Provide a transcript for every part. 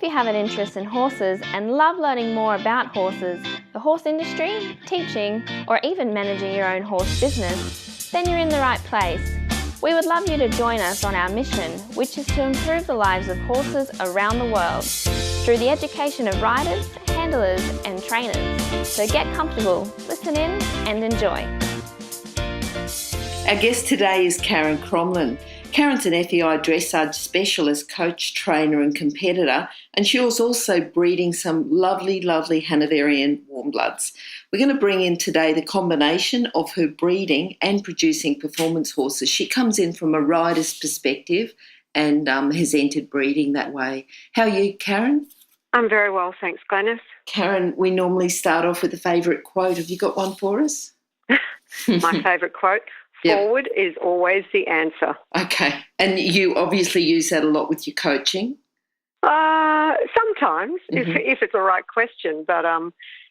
you have an interest in horses and love learning more about horses, the horse industry, teaching, or even managing your own horse business, then you're in the right place. We would love you to join us on our mission, which is to improve the lives of horses around the world through the education of riders, handlers, and trainers. So get comfortable, listen in, and enjoy. Our guest today is Karen Crommelin. Karen's an FEI dressage specialist, coach, trainer and competitor, and she was also breeding some lovely Hanoverian warm bloods. We're going to bring in today the combination of her breeding and producing performance horses. She comes in from a rider's perspective and has entered breeding that way. How are you, Karen? I'm very well, thanks, Glenys. Karen, we normally start off with a favourite quote. Have you got one for us? My favourite quote? Forward is always the answer. Okay. And you obviously use that a lot with your coaching? Sometimes, if it's the right question. But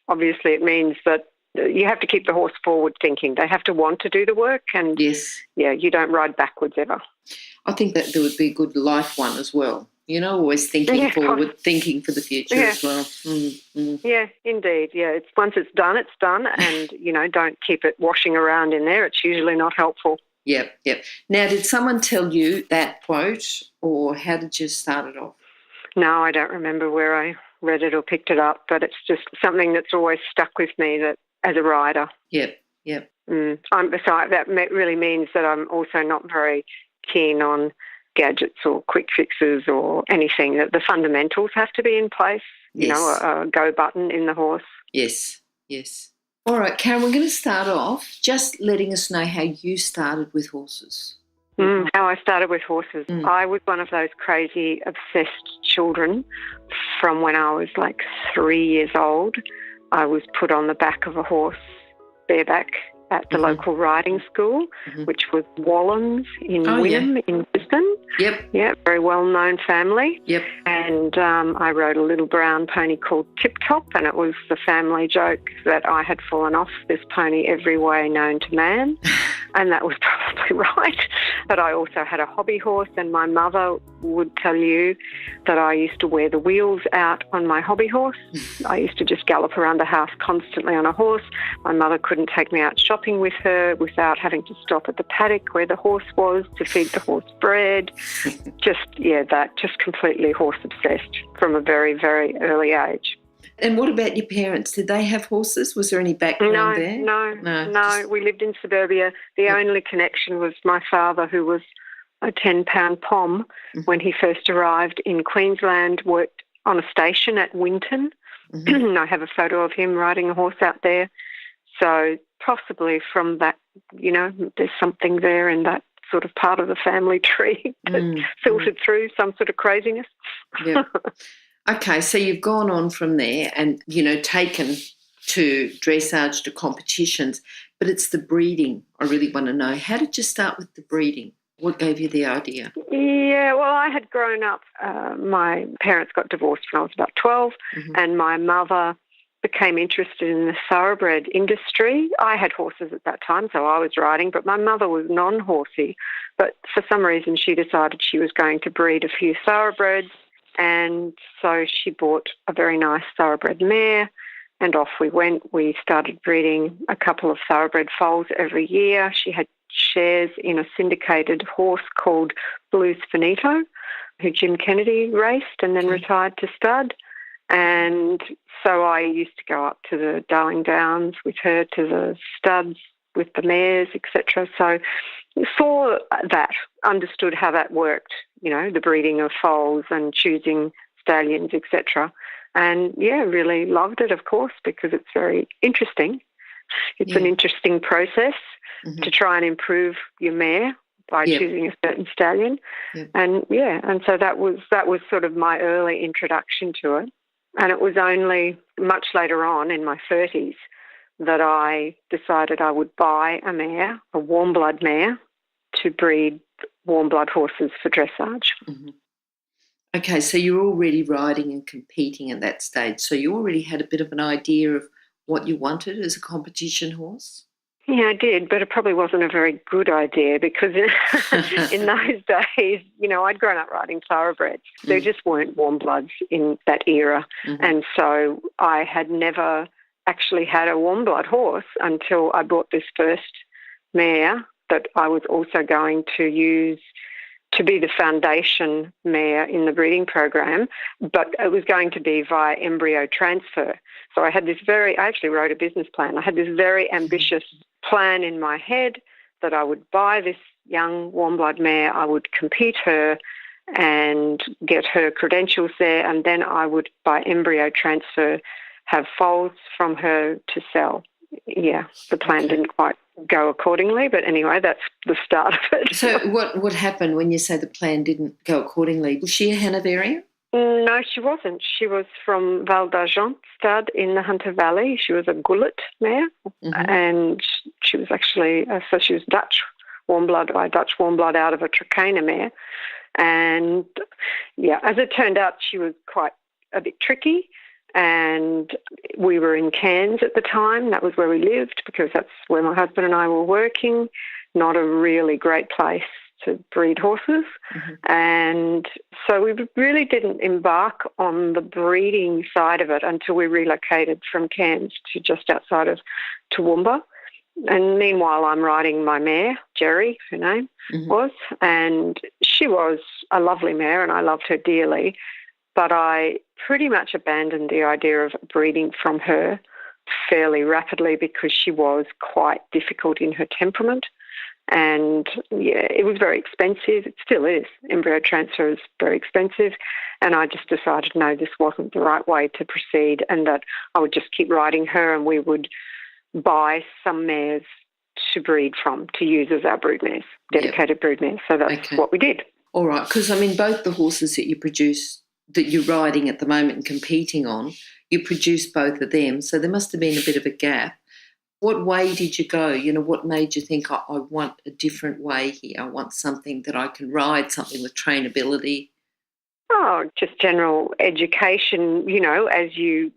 obviously it means that you have to keep the horse forward thinking. They have to want to do the work and, you don't ride backwards ever. I think that there would be a good life one as well. You know, always thinking forward, thinking for the future as well. Yeah, indeed. Yeah, it's once it's done, and, don't keep it washing around in there. It's usually not helpful. Yep. Now, did someone tell you that quote or how did you start it off? No, I don't remember where I read it or picked it up, but it's just something that's always stuck with me that as a rider. Yep. So that really means that I'm also not very keen on gadgets or quick fixes or anything. That the fundamentals have to be in place. Yes. A go button in the horse. Yes. All right, Karen, we're going to start off just letting us know how you started with horses. How I started with horses. I was one of those crazy, obsessed children from when I was like 3 years old. I was put on the back of a horse, bareback, at the local riding school, which was Wallens in Wynnum in Brisbane. Yep. Very well-known family. Yep. And I rode a little brown pony called Tip Top, and it was the family joke that I had fallen off this pony every way known to man. And that was probably right. But I also had a hobby horse, and my mother would tell you that I used to wear the wheels out on my hobby horse. I used to just gallop around the house constantly on a horse. My mother couldn't take me out shopping with her without having to stop at the paddock where the horse was to feed the horse bread. Just completely horse obsessed from a very, very early age. And what about your parents? Did they have horses? Was there any background there? No. We lived in suburbia. The only connection was my father, who was a 10-pound pom when he first arrived in Queensland, worked on a station at Winton. I have a photo of him riding a horse out there. So possibly from that, there's something there in that sort of part of the family tree that filtered through some sort of craziness. Yeah. Okay, so you've gone on from there and, taken to dressage, to competitions, but it's the breeding I really want to know. How did you start with the breeding? What gave you the idea? Yeah, well, I had grown up. My parents got divorced when I was about 12, and my mother became interested in the thoroughbred industry. I had horses at that time, so I was riding, but my mother was non-horsey. But for some reason, she decided she was going to breed a few thoroughbreds. And so she bought a very nice thoroughbred mare, and off we went. We started breeding a couple of thoroughbred foals every year. She had shares in a syndicated horse called Blues Finito, who Jim Kennedy raced and then retired to stud. And so I used to go up to the Darling Downs with her, to the studs with the mares, etc. So saw that, understood how that worked, the breeding of foals and choosing stallions, etc. And, really loved it, of course, because it's very interesting. It's an interesting process to try and improve your mare by choosing a certain stallion. And, so that was sort of my early introduction to it. And it was only much later on in my 30s that I decided I would buy a mare, a warm blood mare, to breed warm blood horses for dressage. Okay, so you're already riding and competing at that stage. So you already had a bit of an idea of what you wanted as a competition horse? Yeah, I did, but it probably wasn't a very good idea because in those days, I'd grown up riding thoroughbreds. There just weren't warm bloods in that era. And so I had never actually had a warm blood horse until I bought this first mare that I was also going to use to be the foundation mare in the breeding program, but it was going to be via embryo transfer. So I actually wrote a business plan. I had this very ambitious plan in my head that I would buy this young warm blood mare, I would compete her and get her credentials there, and then I would, by embryo transfer, have foals from her to sell. Yeah, the plan didn't quite go accordingly, but anyway, that's the start of it. So what happened when you say the plan didn't go accordingly? Was she a Hanoverian? No, she wasn't. She was from Val d'Argent stud in the Hunter Valley. She was a gullet mare, and she was actually, she was Dutch warm blood out of a Trakehner mare. And, yeah, as it turned out, she was quite a bit tricky. And we were in Cairns at the time. That was where we lived because that's where my husband and I were working. Not a really great place to breed horses. And so we really didn't embark on the breeding side of it until we relocated from Cairns to just outside of Toowoomba. And meanwhile, I'm riding my mare, Jerry, her name was, and she was a lovely mare and I loved her dearly. But I pretty much abandoned the idea of breeding from her fairly rapidly because she was quite difficult in her temperament. And, yeah, it was very expensive. It still is. Embryo transfer is very expensive. And I just decided, no, this wasn't the right way to proceed and that I would just keep riding her and we would buy some mares to breed from, to use as our brood mares, dedicated brood mares. So that's what we did. All right, because, I mean, both the horses that you produce, that you're riding at the moment and competing on, you produce both of them, so there must have been a bit of a gap. What way did you go? What made you think, I want a different way here? I want something that I can ride, something with trainability. Oh, just general education, as you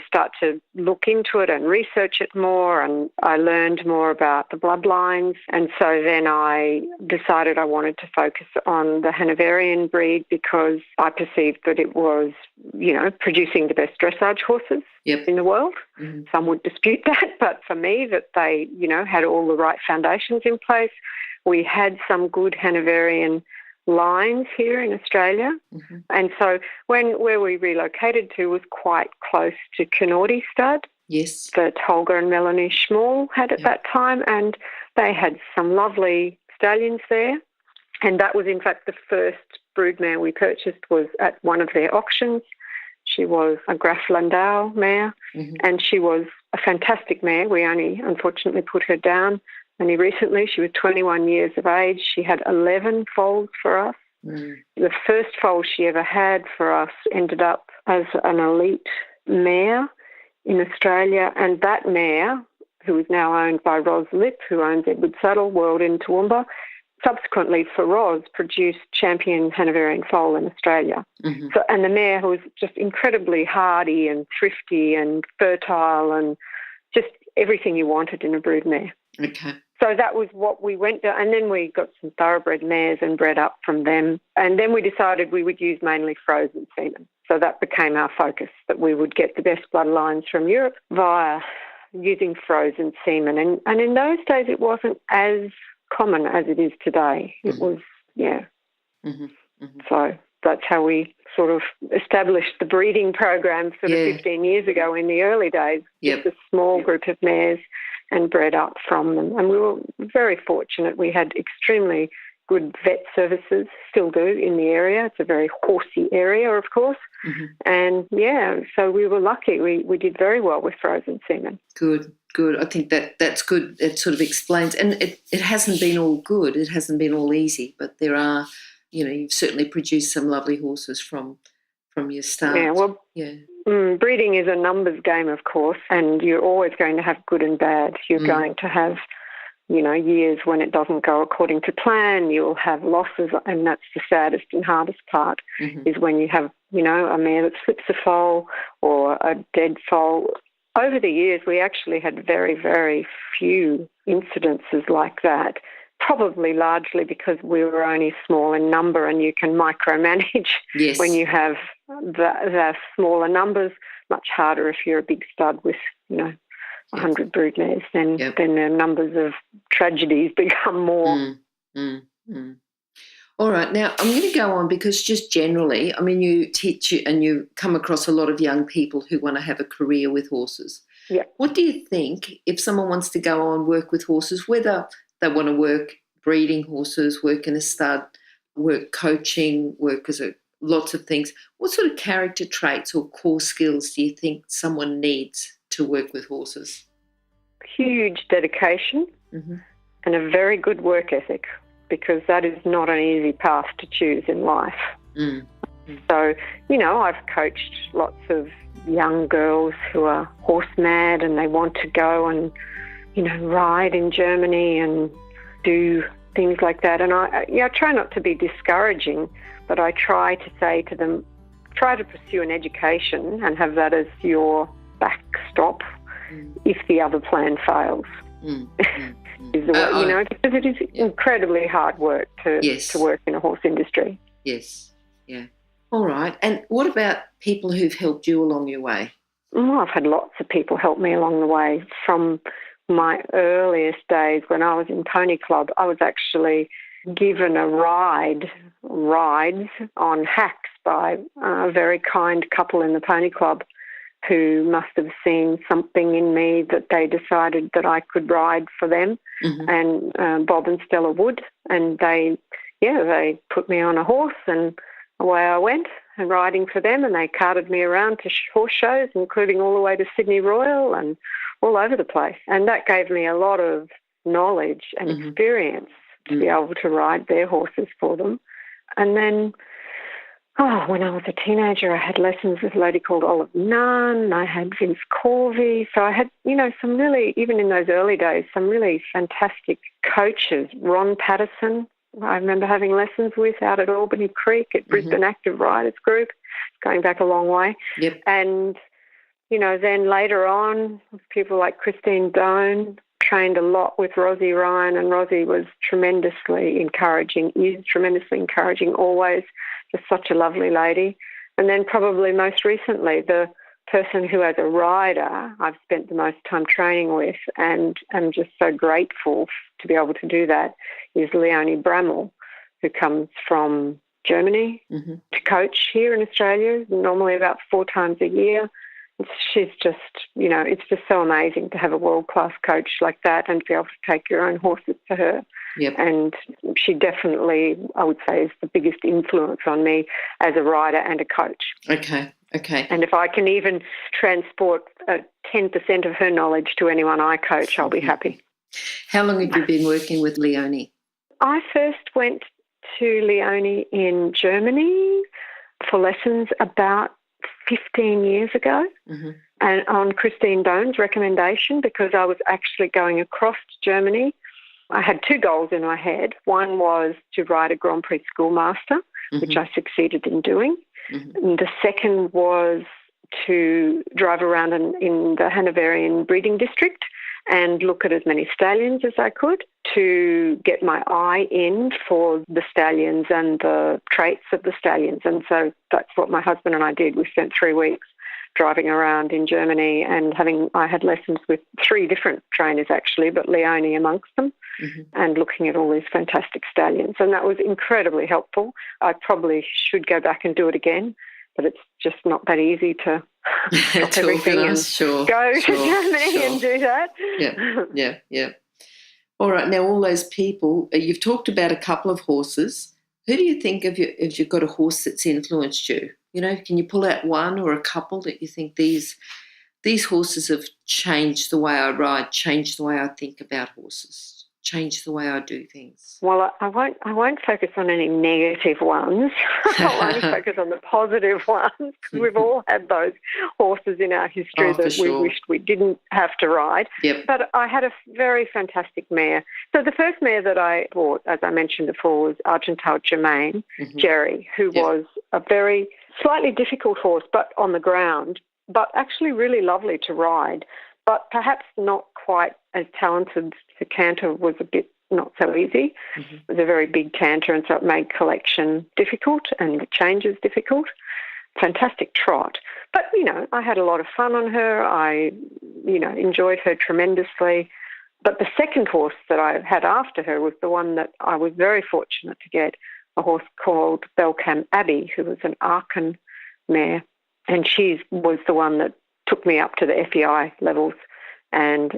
start to look into it and research it more, and I learned more about the bloodlines. And so then I decided I wanted to focus on the Hanoverian breed because I perceived that it was, producing the best dressage horses in the world. Some would dispute that, but for me, that they, had all the right foundations in place. We had some good Hanoverian lines here in Australia. And so where we relocated to was quite close to Canardi stud. Yes. That Holger and Melanie Schmall had at that time, and they had some lovely stallions there. And that was, in fact, the first broodmare we purchased was at one of their auctions. She was a Graf Landau mare, and she was a fantastic mare. We only, unfortunately, put her down only recently. She was 21 years of age. She had 11 foals for us. The first foal she ever had for us ended up as an elite mare in Australia, and that mare, who is now owned by Roz Lip, who owns Edward Saddle World in Toowoomba, subsequently for Roz produced champion Hanoverian foal in Australia. So, and the mare was just incredibly hardy and thrifty and fertile and just everything you wanted in a brood mare. Okay. So that was what we went to, and then we got some thoroughbred mares and bred up from them. And then we decided we would use mainly frozen semen. So that became our focus, that we would get the best bloodlines from Europe via using frozen semen. And in those days it wasn't as common as it is today. It was, So that's how we sort of established the breeding program 15 years ago in the early days. Just a small group of mares and bred up from them. And we were very fortunate. We had extremely good vet services, still do, in the area. It's a very horsey area, of course. And, so we were lucky. We did very well with frozen semen. Good. I think that's good. It sort of explains. And it hasn't been all good. It hasn't been all easy. But there are, you've certainly produced some lovely horses from your start. Yeah, well, breeding is a numbers game, of course, and you're always going to have good and bad. You're going to have, years when it doesn't go according to plan. You'll have losses, and that's the saddest and hardest part is when you have, a mare that slips a foal or a dead foal. over the years, we actually had very, very few incidences like that, probably largely because we were only small in number, and you can micromanage Yes. when you have the smaller numbers. Much harder if you're a big stud with, 100 broodmares. Then the numbers of tragedies become more. All right. Now, I'm going to go on because just generally, I mean, you teach and you come across a lot of young people who want to have a career with horses. Yeah. What do you think if someone wants to go on work with horses, whether they want to work breeding horses, work in a stud, work coaching, work as lots of things, what sort of character traits or core skills do you think someone needs to work with horses? Huge dedication and a very good work ethic, because that is not an easy path to choose in life. So, I've coached lots of young girls who are horse mad and they want to go and, ride in Germany and do things like that. And I try not to be discouraging, but I try to say to them, try to pursue an education and have that as your backstop if the other plan fails. Is the way, because it is incredibly hard work to work in a horse industry. Yes, yeah. All right. And what about people who've helped you along your way? Well, I've had lots of people help me along the way. From my earliest days when I was in Pony Club, I was actually given rides on hacks by a very kind couple in the Pony Club who must have seen something in me that they decided that I could ride for them, and Bob and Stella Wood. And they put me on a horse and away I went and riding for them, and they carted me around to horse shows, including all the way to Sydney Royal and all over the place. And that gave me a lot of knowledge and experience to be able to ride their horses for them. And then when I was a teenager, I had lessons with a lady called Olive Nunn. I had Vince Corvey. So I had, some really, even in those early days, some really fantastic coaches. Ron Patterson, I remember having lessons with out at Albany Creek at Brisbane Active Riders Group, going back a long way. Yep. And, then later on, people like Christine Doan, trained a lot with Rosie Ryan, and Rosie was tremendously encouraging always. Just such a lovely lady. And then probably most recently, the person who as a rider I've spent the most time training with, and I'm just so grateful to be able to do that, is Leonie Brammel, who comes from Germany to coach here in Australia, normally about 4 times a year. She's just, it's just so amazing to have a world-class coach like that and to be able to take your own horses to her. Yep. And she definitely, I would say, is the biggest influence on me as a rider and a coach. Okay. And if I can even transport 10% of her knowledge to anyone I coach, I'll be happy. How long have you been working with Leonie? I first went to Leonie in Germany for lessons about 15 years ago, and on Christine Doan's recommendation, because I was actually going across to Germany. I had 2 goals in my head. One was to ride a Grand Prix Schoolmaster, which I succeeded in doing. And the second was to drive around in the Hanoverian breeding district and look at as many stallions as I could to get my eye in for the stallions and the traits of the stallions. And so that's what my husband and I did. We spent 3 weeks driving around in Germany and I had lessons with 3 different trainers actually, but Leonie amongst them, and looking at all these fantastic stallions. And that was incredibly helpful. I probably should go back and do it again, but it's just not that easy to drop everything and go to Germany and do that. Yeah. All right. Now, all those people, you've talked about a couple of horses. Who do you think if you've got a horse that's influenced you? Can you pull out one or a couple that you think these horses have changed the way I ride, changed the way I think about horses, changed the way I do things? Well, I won't focus on any negative ones. I'll only focus on the positive ones, because we've all had those horses in our history that we wished we didn't have to ride. Yep. But I had a very fantastic mare. So the first mare that I bought, as I mentioned before, was Argentile Germain, Jerry, who was a very slightly difficult horse, but on the ground, but actually really lovely to ride, but perhaps not quite as talented. The canter was a bit not so easy. It was a very big canter, and so it made collection difficult and the changes difficult. Fantastic trot. But, I had a lot of fun on her. I, enjoyed her tremendously. But the second horse that I had after her was the one that I was very fortunate to get, a horse called Belcam Abbey, who was an Aachen mare. And she was the one that took me up to the FEI levels. And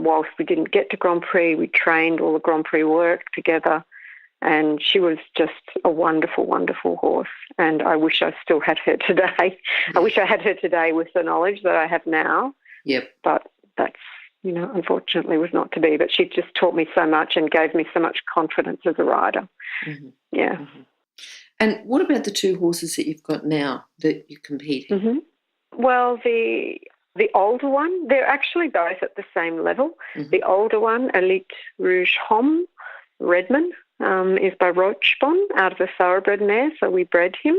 whilst we didn't get to Grand Prix, we trained all the Grand Prix work together. And she was just a wonderful, wonderful horse. And I wish I still had her today. I wish I had her today with the knowledge that I have now. Yep. But that's, unfortunately was not to be. But she just taught me so much and gave me so much confidence as a rider. Mm-hmm. Yeah. Mm-hmm. And what about the two horses that you've got now that you compete in? Mm-hmm. Well, the older one, they're actually both at the same level. Mm-hmm. The older one, Elite Rouge Homme, Redman, is by Rochbon out of a thoroughbred mare, so we bred him.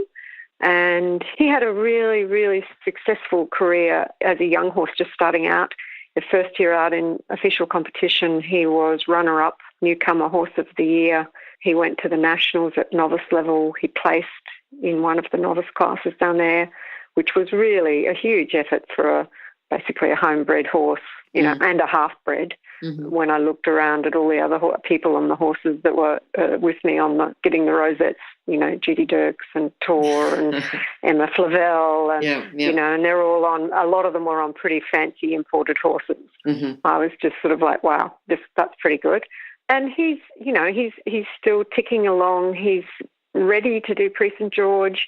And he had a really, really successful career as a young horse just starting out. The first year out in official competition, he was runner-up, newcomer horse of the year. He went to the nationals at novice level. He placed in one of the novice classes down there, which was really a huge effort for basically a homebred horse, and a half-bred. Mm-hmm. When I looked around at all the other people on the horses that were with me on getting the rosettes, Judy Dirks and Tor and Emma Flavel, and and they're all on. A lot of them were on pretty fancy imported horses. Mm-hmm. I was just sort of like, wow, that's pretty good. And he's still ticking along. He's ready to do Prix St George,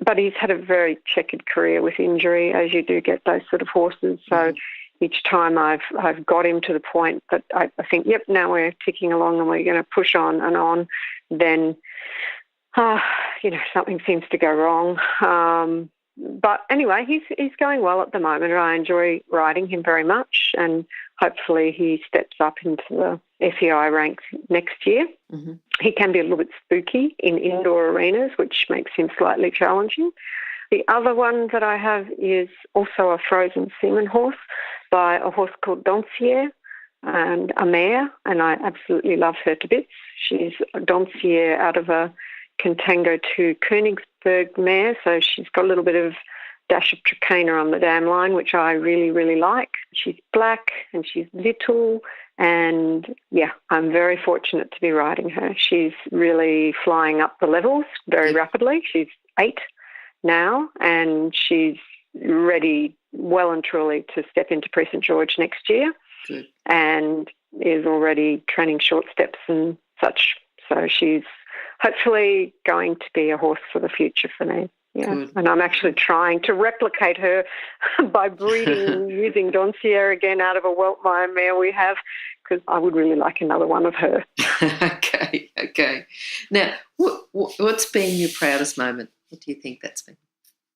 but he's had a very checkered career with injury, as you do get those sort of horses. So each time I've got him to the point that I think, yep, now we're ticking along and we're going to push on, then, something seems to go wrong. But anyway, he's going well at the moment, and I enjoy riding him very much, and hopefully he steps up into the FEI ranks next year. Mm-hmm. He can be a little bit spooky in indoor arenas, which makes him slightly challenging. The other one that I have is also a frozen semen horse by a horse called Doncier, and a mare, and I absolutely love her to bits. She's a Doncier out of a Contango to Königsberg mare, so she's got a little bit of dash of Trakehner on the dam line, which I really, really like. She's black and she's little, and I'm very fortunate to be riding her. She's really flying up the levels very rapidly. She's 8 now, and she's ready well and truly to step into Prix St George next year. Good. And is already training short steps and such. So she's hopefully going to be a horse for the future for me. Yeah. Good. And I'm actually trying to replicate her by breeding using Doncier again out of a Weltmeyer mare we have, because I would really like another one of her. Okay. Now, what's been your proudest moment? What do you think that's been?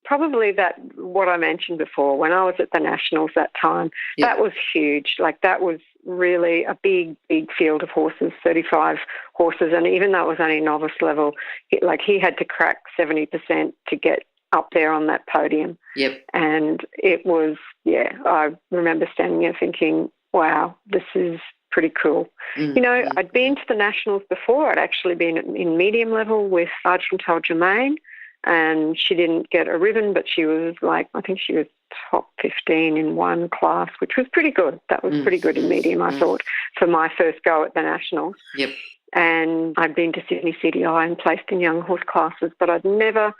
Probably what I mentioned before, when I was at the Nationals that time, that was huge. Like, that was really a big, big field of horses, 35 horses. And even though it was only novice level, he had to crack 70% to get up there on that podium. Yep. And it was, I remember standing there thinking, wow, this is pretty cool. Mm-hmm. I'd been to the Nationals before. I'd actually been in medium level with Argental Germain, and she didn't get a ribbon, but she was I think she was top 15 in one class, which was pretty good. That was pretty good in medium, I thought, for my first go at the Nationals. Yep. And I'd been to Sydney CDI and placed in young horse classes, but I'd never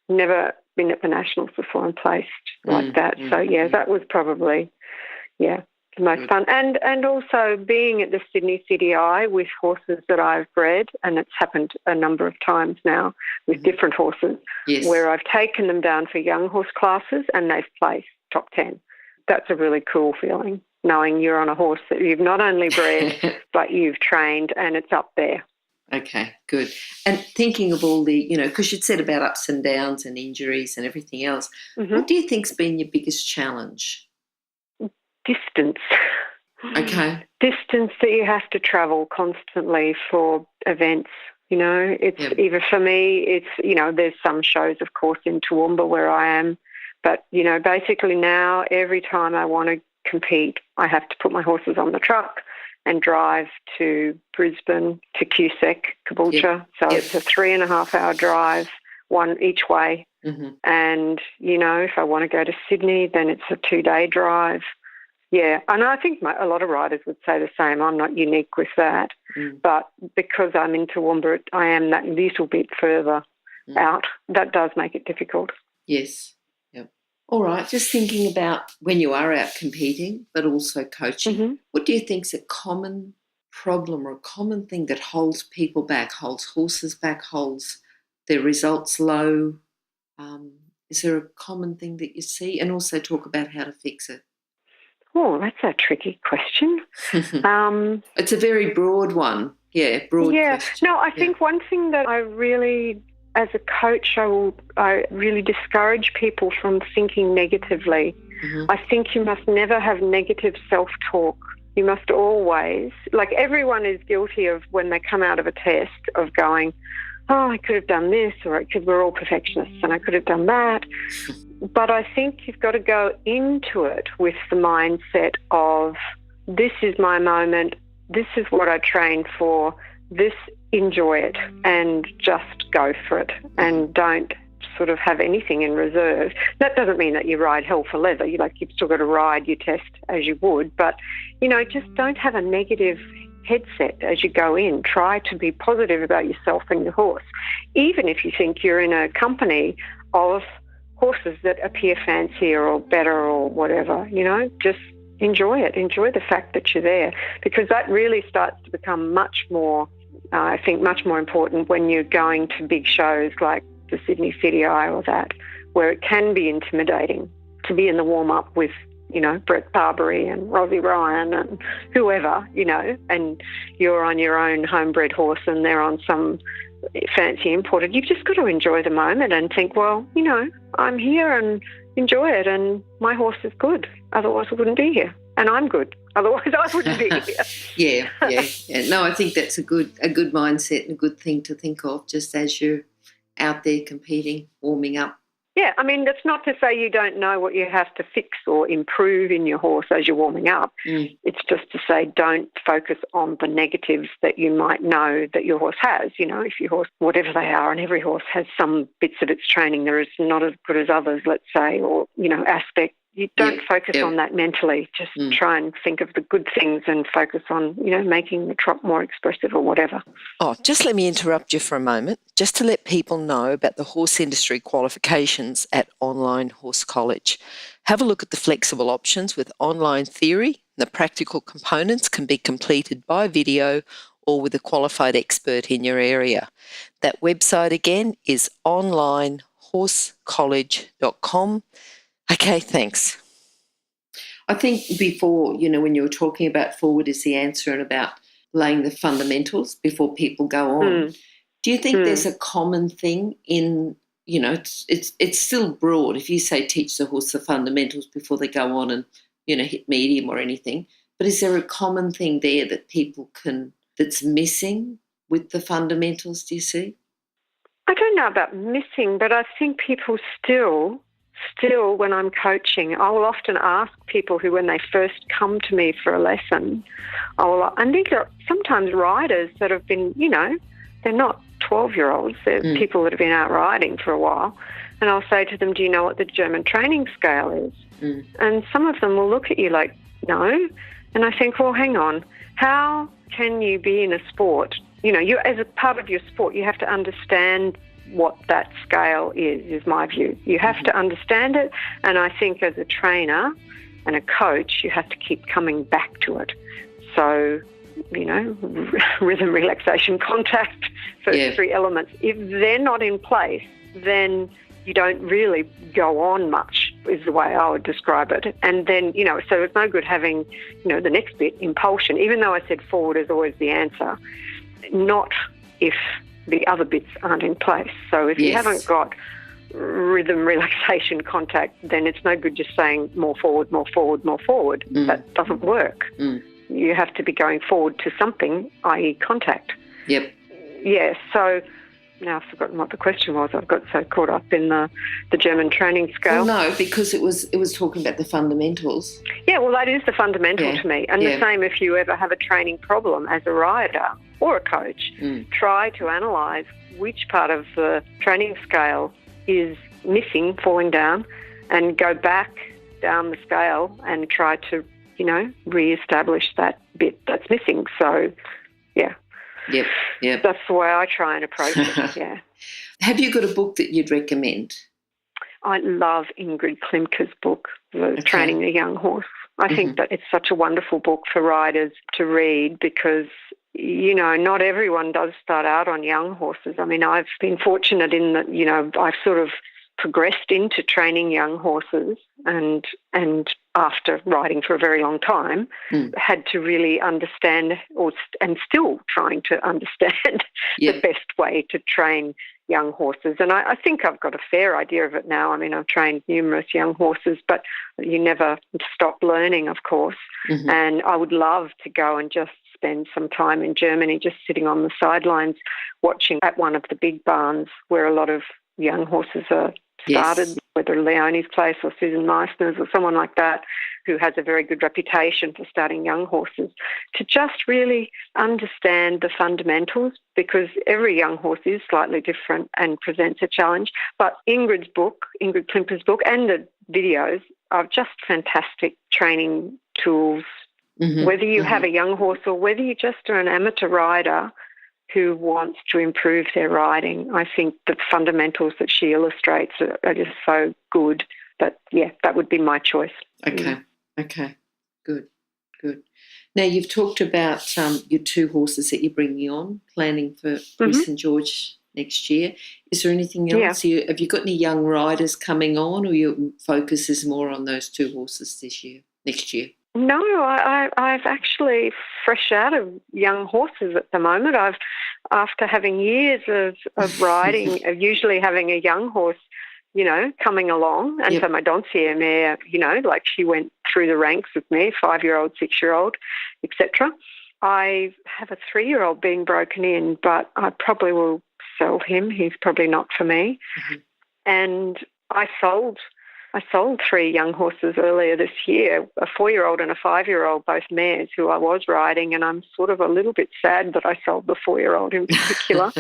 been at the Nationals before and placed like that. So, that was probably, the most fun. And also being at the Sydney CDI with horses that I've bred, and it's happened a number of times now with different horses, where I've taken them down for young horse classes and they've placed top 10. That's a really cool feeling, knowing you're on a horse that you've not only bred, but you've trained, and it's up there. Okay, good. And thinking of all the, because you'd said about ups and downs and injuries and everything else, what do you think's been your biggest challenge? Distance. Okay. Distance that you have to travel constantly for events. It's either, for me, it's, there's some shows, of course, in Toowoomba where I am, But, basically now every time I want to compete, I have to put my horses on the truck and drive to Brisbane, to Cusack, Caboolture. So it's a 3.5-hour drive, one each way. Mm-hmm. And, if I want to go to Sydney, then it's a 2-day drive. Yeah, and I think a lot of riders would say the same. I'm not unique with that. But because I'm in Toowoomba, I am that little bit further out. That does make it difficult. Yes. Yep. All right, just thinking about when you are out competing but also coaching, what do you think is a common problem or a common thing that holds people back, holds horses back, holds their results low? Is there a common thing that you see? And also talk about how to fix it. Oh, that's a tricky question. It's a very broad one. Yeah, broad question. No, I think one thing that I really, as a coach, I really discourage people from thinking negatively. I think you must never have negative self-talk. You must always, like everyone is guilty of when they come out of a test of going, I could have done this, or we're all perfectionists and I could have done that. But I think you've got to go into it with the mindset of, this is my moment, this is what I trained for, enjoy it and just go for it, and don't sort of have anything in reserve. That doesn't mean that you ride hell for leather. You've still got to ride your test as you would, but, just don't have a negative headset as you go in. Try to be positive about yourself and your horse. Even if you think you're in a company of horses that appear fancier or better or whatever, just enjoy it. Enjoy the fact that you're there, because that really starts to become much more important when you're going to big shows like the Sydney City Eye or that, where it can be intimidating to be in the warm-up with, Brett Barbary and Rosie Ryan and whoever, and you're on your own homebred horse and they're on some fancy imported. You've just got to enjoy the moment and think, well, I'm here and enjoy it, and my horse is good. Otherwise I wouldn't be here. And I'm good. Otherwise I wouldn't be here. Yeah. No, I think that's a good mindset and a good thing to think of just as you're out there competing, warming up. Yeah, I mean, that's not to say you don't know what you have to fix or improve in your horse as you're warming up. It's just to say don't focus on the negatives that you might know that your horse has. If your horse, whatever they are, and every horse has some bits of its training that is not as good as others, let's say, or, aspect. You don't focus on that mentally. Just try and think of the good things and focus on, making the trot more expressive or whatever. Oh, just let me interrupt you for a moment, just to let people know about the horse industry qualifications at Online Horse College. Have a look at the flexible options with online theory. The practical components can be completed by video or with a qualified expert in your area. That website again is onlinehorsecollege.com. Okay, thanks. I think before, when you were talking about forward is the answer and about laying the fundamentals before people go on, do you think there's a common thing in, it's still broad. If you say teach the horse the fundamentals before they go on and, hit medium or anything, but is there a common thing there that people that's missing with the fundamentals, do you see? I don't know about missing, but I think people still when I'm coaching, I will often ask people who, when they first come to me for a lesson, and these are sometimes riders that have been, they're not 12-year-olds, they're people that have been out riding for a while, and I'll say to them, do you know what the German training scale is? And some of them will look at you like, no, and I think, well, hang on, how can you be in a sport? You as a part of your sport, you have to understand what that scale is my view. You have to understand it, and I think as a trainer and a coach, you have to keep coming back to it. So, rhythm, relaxation, contact, first three elements. If they're not in place, then you don't really go on much, is the way I would describe it. And then, so it's no good having, the next bit, impulsion, even though I said forward is always the answer, not if the other bits aren't in place. So if you haven't got rhythm, relaxation, contact, then it's no good just saying more forward, more forward, more forward. That doesn't work. You have to be going forward to something, i.e. contact. Yep. Yeah, so now I've forgotten what the question was. I've got so caught up in the German training scale. Well, no, because it was talking about the fundamentals. Yeah, well, that is the fundamental to me. And the same if you ever have a training problem as a rider or a coach, try to analyse which part of the training scale is missing, falling down, and go back down the scale and try to, re-establish that bit that's missing. So, yeah. Yep. That's the way I try and approach it, yeah. Have you got a book that you'd recommend? I love Ingrid Klimke's book, Training a Young Horse. I think that it's such a wonderful book for riders to read because, not everyone does start out on young horses. I mean, I've been fortunate in that, I've sort of progressed into training young horses and after riding for a very long time, had to really understand and still trying to understand the best way to train young horses. And I think I've got a fair idea of it now. I mean, I've trained numerous young horses, but you never stop learning, of course. And I would love to go and just spend some time in Germany just sitting on the sidelines watching at one of the big barns where a lot of young horses are started, whether Leonie's place or Susan Meissner's or someone like that who has a very good reputation for starting young horses, to just really understand the fundamentals because every young horse is slightly different and presents a challenge. But Ingrid Klimke's book and the videos are just fantastic training tools, whether you have a young horse or whether you just are an amateur rider who wants to improve their riding. I think the fundamentals that she illustrates are just so good. But, that would be my choice. Okay. Good. Now, you've talked about your 2 horses that you're bringing on, planning for St George next year. Is there anything else? Yeah. Have you got any young riders coming on, or your focus is more on those 2 horses next year? No, I've actually fresh out of young horses at the moment. After having years of riding, of usually having a young horse, coming along. And so my Doncier mare, like she went through the ranks with me, 5-year-old, 6-year-old, etc. I have a 3-year-old being broken in, but I probably will sell him. He's probably not for me. And I sold 3 young horses earlier this year, a 4-year-old and a 5-year-old, both mares who I was riding, and I'm sort of a little bit sad that I sold the 4-year-old in particular.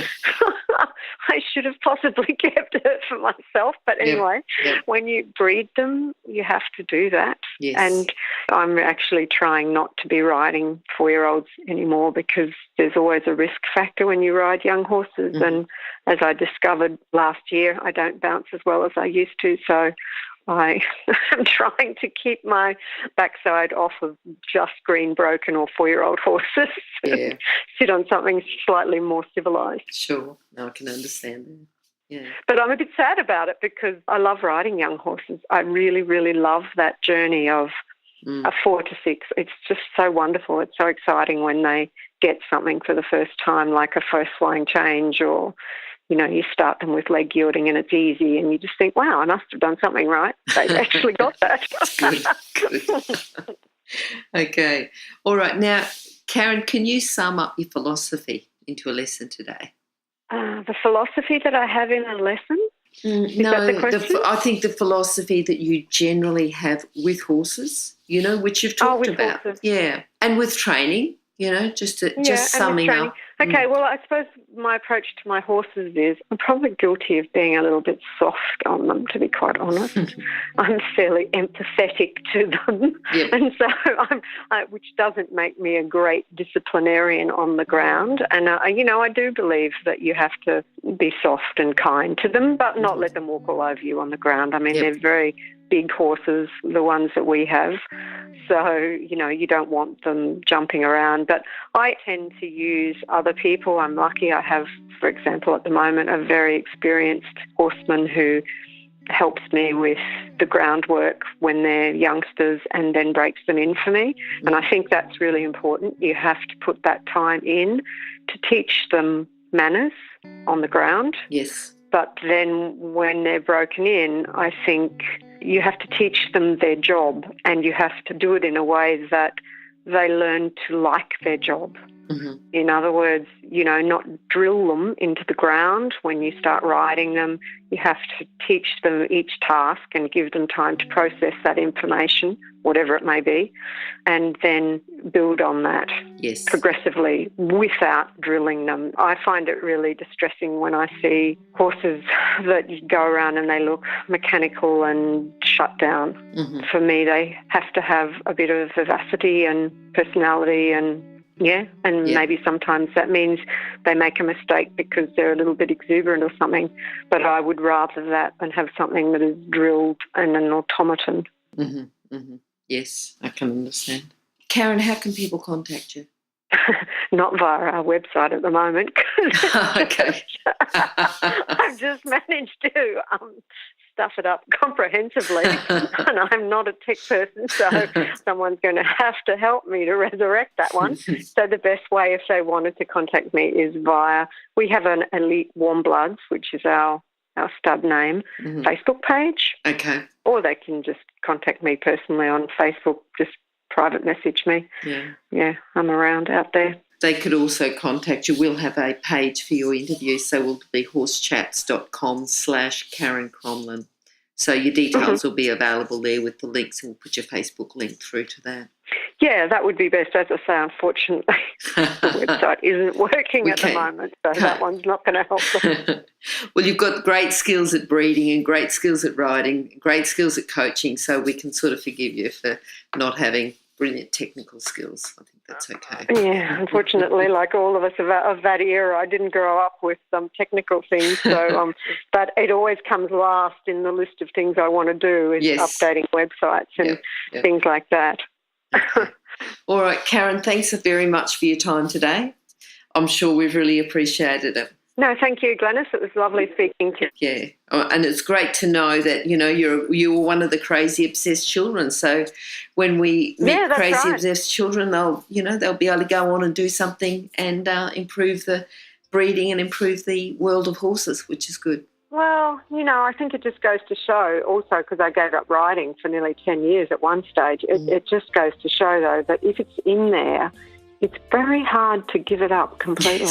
I should have possibly kept her for myself, but anyway, when you breed them, you have to do that. Yes. And I'm actually trying not to be riding 4-year-olds anymore because there's always a risk factor when you ride young horses, and as I discovered last year, I don't bounce as well as I used to, so I am trying to keep my backside off of just green broken or 4-year-old horses. Sit on something slightly more civilised. Sure. No, I can understand that. Yeah. But I'm a bit sad about it because I love riding young horses. I really, really love that journey of a 4 to 6. It's just so wonderful. It's so exciting when they get something for the first time, like a first flying change, or you start them with leg yielding and it's easy and you just think, wow, I must have done something right. They've actually got that. Good. Okay. All right. Now, Karen, can you sum up your philosophy into a lesson today? The philosophy that I have in a lesson? I think the philosophy that you generally have with horses, which you've talked about. Horses. Yeah. And with training, just summing up. Okay, well, I suppose my approach to my horses is I'm probably guilty of being a little bit soft on them, to be quite honest. I'm fairly empathetic to them. And so which doesn't make me a great disciplinarian on the ground. And, I do believe that you have to be soft and kind to them, but not let them walk all over you on the ground. I mean, they're very big horses, the ones that we have. So, you don't want them jumping around. But I tend to use other people. I'm lucky I have, for example, at the moment, a very experienced horseman who helps me with the groundwork when they're youngsters and then breaks them in for me. And I think that's really important. You have to put that time in to teach them manners on the ground. Yes. But then when they're broken in, I think you have to teach them their job, and you have to do it in a way that they learn to like their job. In other words, not drill them into the ground when you start riding them. You have to teach them each task and give them time to process that information, whatever it may be, and then build on that progressively without drilling them. I find it really distressing when I see horses that go around and they look mechanical and shut down. For me, they have to have a bit of vivacity and personality and maybe sometimes that means they make a mistake because they're a little bit exuberant or something. But I would rather that than have something that is drilled and an automaton. Yes, I can understand. Karen, how can people contact you? Not via our website at the moment. Okay. I've just managed to stuff it up comprehensively, and I'm not a tech person, so someone's going to have to help me to resurrect that one. So the best way, if they wanted to contact me, is we have an Elite Warm Bloods, which is our stud name, Facebook page. Okay. Or they can just contact me personally on Facebook, just private message me. Yeah, I'm around out there. They could also contact you. We'll have a page for your interview, so we'll be horsechats.com/Karen Crommelin. So your details will be available there with the links, and we'll put your Facebook link through to that. Yeah, that would be best. As I say, unfortunately, the website isn't working at the moment, so that one's not going to help them. Well, you've got great skills at breeding and great skills at riding, great skills at coaching, so we can sort of forgive you for not having brilliant technical skills. I think that's okay. Yeah, unfortunately, like all of us of that era, I didn't grow up with some technical things, so but it always comes last in the list of things I want to do is updating websites and things like that. Okay. All right, Karen, thanks very much for your time today. I'm sure we've really appreciated it. No, thank you, Glenys. It was lovely speaking to you. Yeah, and it's great to know that, you were one of the crazy obsessed children. So when we meet crazy obsessed children, they'll be able to go on and do something and improve the breeding and improve the world of horses, which is good. Well, I think it just goes to show also, because I gave up riding for nearly 10 years at one stage, it just goes to show, though, that if it's in there, it's very hard to give it up completely.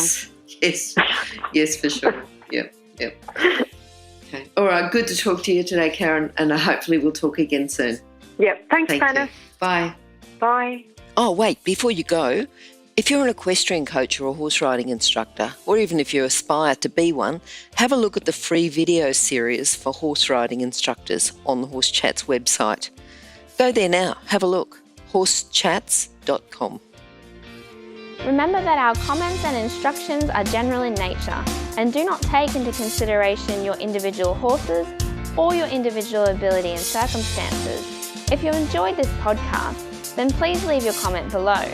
Yes, for sure. Yep. Okay. All right, good to talk to you today, Karen, and hopefully we'll talk again soon. Yep, thanks, Glenys. Bye. Bye. Oh, wait, before you go, if you're an equestrian coach or a horse riding instructor, or even if you aspire to be one, have a look at the free video series for horse riding instructors on the Horse Chats website. Go there now, have a look, horsechats.com. Remember that our comments and instructions are general in nature and do not take into consideration your individual horses or your individual ability and circumstances. If you enjoyed this podcast, then please leave your comment below.